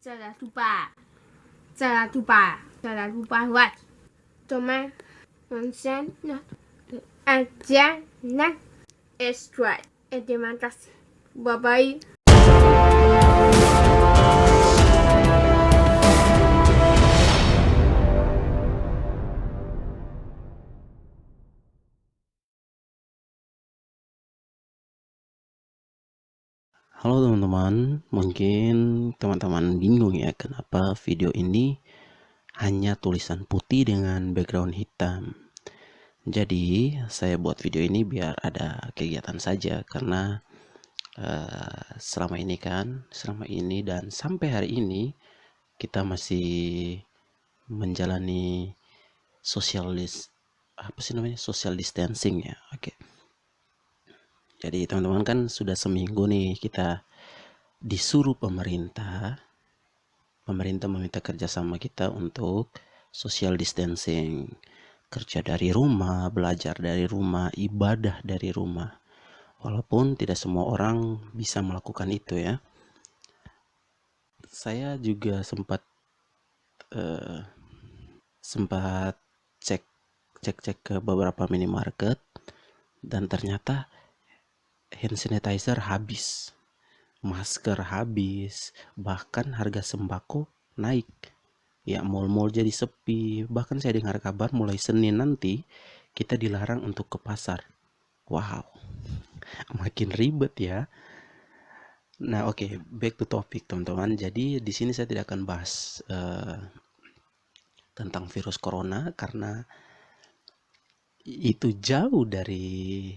Jangan lupa buat teman konsen aja nak extra. Terima kasih. Bye bye. Halo teman-teman, mungkin teman-teman bingung ya kenapa video ini hanya tulisan putih dengan background hitam. Jadi saya buat video ini biar ada kegiatan saja karena selama ini dan sampai hari ini kita masih menjalani social distancing ya. Oke. Jadi teman-teman kan sudah seminggu nih kita disuruh pemerintah meminta kerjasama kita untuk social distancing, kerja dari rumah, belajar dari rumah, ibadah dari rumah. Walaupun tidak semua orang bisa melakukan itu ya. Saya juga sempat cek ke beberapa minimarket dan ternyata hand sanitizer habis, masker habis, bahkan harga sembako naik. Ya, mal-mal jadi sepi. Bahkan saya dengar kabar mulai Senin nanti kita dilarang untuk ke pasar. Wow, makin ribet ya. Nah, oke, back to topic teman-teman. Jadi di sini saya tidak akan bahas tentang virus corona karena itu jauh dari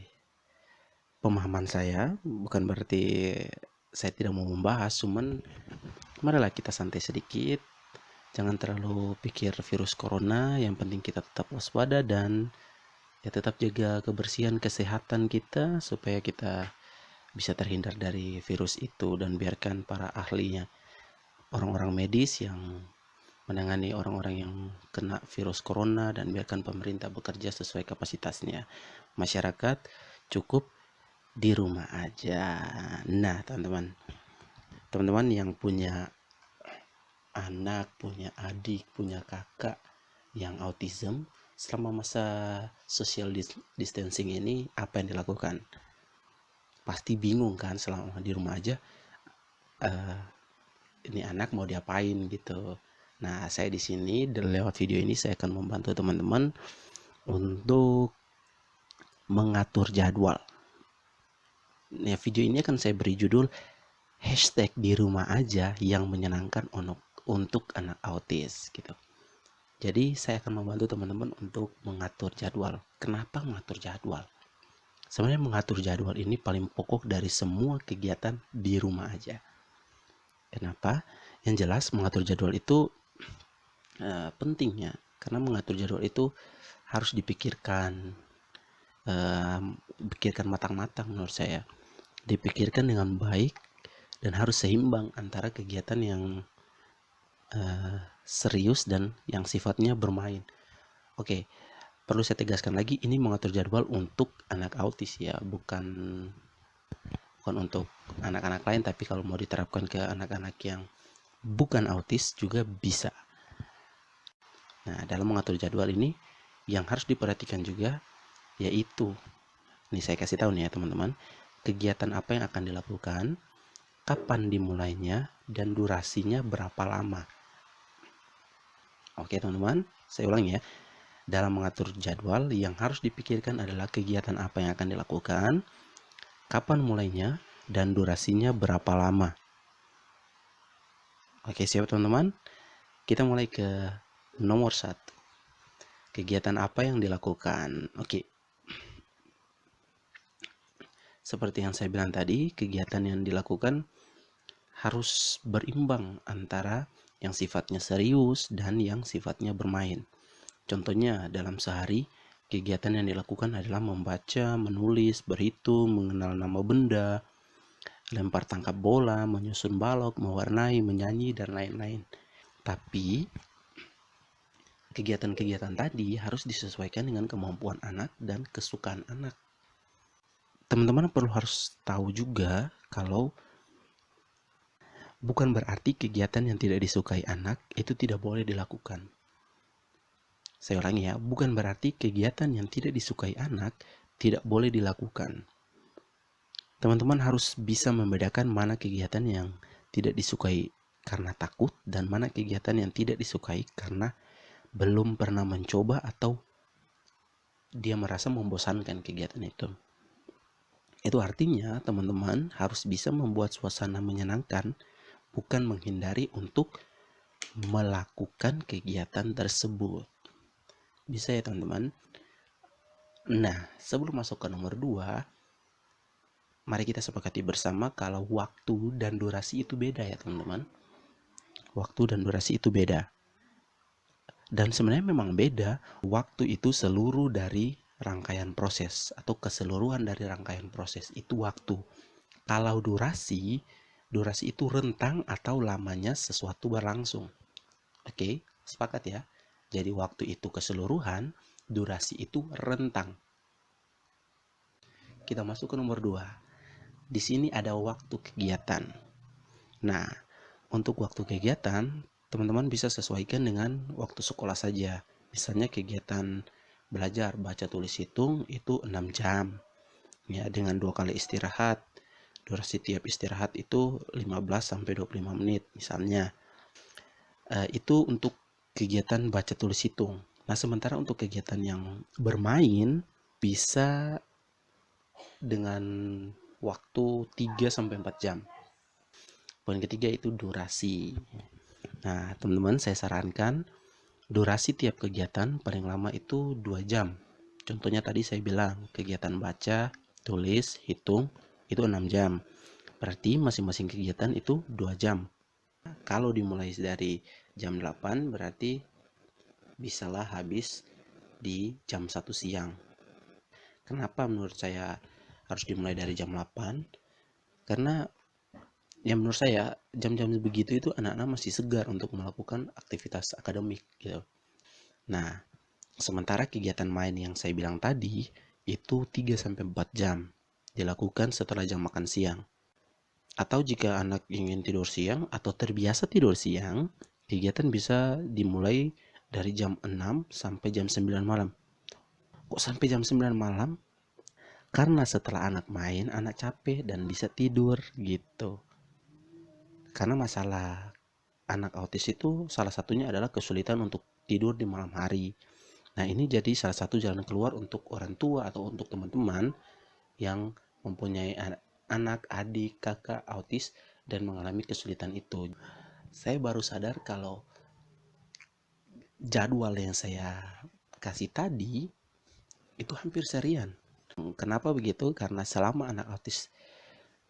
pemahaman saya. Bukan berarti saya tidak mau membahas, cuman marilah kita santai sedikit. Jangan terlalu pikir virus corona, yang penting kita tetap waspada dan ya tetap jaga kebersihan kesehatan kita supaya kita bisa terhindar dari virus itu dan biarkan para ahlinya, orang-orang medis yang menangani orang-orang yang kena virus corona dan biarkan pemerintah bekerja sesuai kapasitasnya. Masyarakat cukup di rumah aja. Nah, teman-teman yang punya anak, punya adik, punya kakak yang autism, selama masa social distancing ini apa yang dilakukan? Pasti bingung kan selama di rumah aja, ini anak mau diapain gitu. Nah, saya di sini lewat video ini saya akan membantu teman-teman untuk mengatur jadwal. Nah, video ini akan saya beri judul hashtag di rumah aja yang menyenangkan untuk anak autis gitu. Jadi saya akan membantu teman-teman untuk mengatur jadwal. Kenapa mengatur jadwal? Sebenarnya mengatur jadwal ini paling pokok dari semua kegiatan di rumah aja. Kenapa? Yang jelas mengatur jadwal itu pentingnya karena mengatur jadwal itu harus dipikirkan, pikirkan matang-matang menurut saya. Dipikirkan dengan baik dan harus seimbang antara kegiatan yang serius dan yang sifatnya bermain. Oke, perlu saya tegaskan lagi, ini mengatur jadwal untuk anak autis ya, bukan untuk anak-anak lain, tapi kalau mau diterapkan ke anak-anak yang bukan autis juga bisa. Nah, dalam mengatur jadwal ini yang harus diperhatikan juga yaitu, ini saya kasih tahu nih ya teman-teman, kegiatan apa yang akan dilakukan, kapan dimulainya, dan durasinya berapa lama. Oke teman-teman, saya ulangi ya. Dalam mengatur jadwal yang harus dipikirkan adalah kegiatan apa yang akan dilakukan, kapan mulainya, dan durasinya berapa lama. Oke, siap teman-teman? Kita mulai ke nomor 1. Kegiatan apa yang dilakukan? Oke. Seperti yang saya bilang tadi, kegiatan yang dilakukan harus berimbang antara yang sifatnya serius dan yang sifatnya bermain. Contohnya dalam sehari, kegiatan yang dilakukan adalah membaca, menulis, berhitung, mengenal nama benda, lempar tangkap bola, menyusun balok, mewarnai, menyanyi, dan lain-lain. Tapi kegiatan-kegiatan tadi harus disesuaikan dengan kemampuan anak dan kesukaan anak. Teman-teman harus tahu juga kalau Bukan berarti kegiatan yang tidak disukai anak itu tidak boleh dilakukan. Saya ulangi ya, bukan berarti kegiatan yang tidak disukai anak tidak boleh dilakukan. Teman-teman harus bisa membedakan mana kegiatan yang tidak disukai karena takut dan mana kegiatan yang tidak disukai karena belum pernah mencoba atau dia merasa membosankan kegiatan itu. Itu artinya teman-teman harus bisa membuat suasana menyenangkan, bukan menghindari untuk melakukan kegiatan tersebut. Bisa ya teman-teman? Nah, sebelum masuk ke nomor 2, mari kita sepakati bersama kalau waktu dan durasi itu beda ya teman-teman. Waktu dan durasi itu beda. Dan sebenarnya memang beda. Waktu itu seluruh dari rangkaian proses atau keseluruhan dari rangkaian proses itu waktu. Kalau durasi itu rentang atau lamanya sesuatu berlangsung. Oke, sepakat ya. Jadi waktu itu keseluruhan, durasi itu rentang. Kita masuk ke nomor 2. Di sini ada waktu kegiatan. Nah, untuk waktu kegiatan, teman-teman bisa sesuaikan dengan waktu sekolah saja. Misalnya kegiatan belajar baca tulis hitung itu 6 jam. Ya, dengan 2 kali istirahat. Durasi tiap istirahat itu 15 sampai 25 menit misalnya. Itu untuk kegiatan baca tulis hitung. Nah, sementara untuk kegiatan yang bermain bisa dengan waktu 3 sampai 4 jam. Poin ketiga itu durasi. Nah, teman-teman saya sarankan durasi tiap kegiatan paling lama itu 2 jam. Contohnya tadi saya bilang kegiatan baca, tulis, hitung itu 6 jam. Berarti masing-masing kegiatan itu 2 jam. Kalau dimulai dari jam 8 berarti bisalah habis di jam 1 siang. Kenapa menurut saya harus dimulai dari jam 8? Karena ya menurut saya jam-jam begitu itu anak-anak masih segar untuk melakukan aktivitas akademik gitu. Nah, sementara kegiatan main yang saya bilang tadi itu 3 sampai 4 jam dilakukan setelah jam makan siang. Atau jika anak ingin tidur siang atau terbiasa tidur siang, kegiatan bisa dimulai dari jam 6 sampai jam 9 malam. Kok sampai jam 9 malam? Karena setelah anak main, anak capek dan bisa tidur gitu. Karena masalah anak autis itu salah satunya adalah kesulitan untuk tidur di malam hari. Nah, ini jadi salah satu jalan keluar untuk orang tua atau untuk teman-teman yang mempunyai anak, adik, kakak autis dan mengalami kesulitan itu. Saya baru sadar kalau jadwal yang saya kasih tadi itu hampir serian. Kenapa begitu? Karena selama anak autis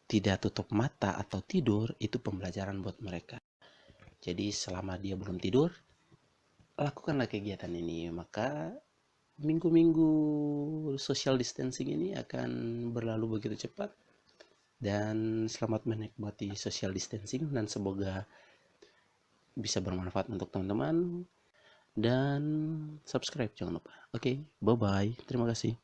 tidak tutup mata atau tidur, itu pembelajaran buat mereka. Jadi selama dia belum tidur, lakukanlah kegiatan ini. Maka minggu-minggu social distancing ini akan berlalu begitu cepat. Dan selamat menikmati social distancing dan semoga bisa bermanfaat untuk teman-teman. Dan subscribe jangan lupa. Oke, bye-bye. Terima kasih.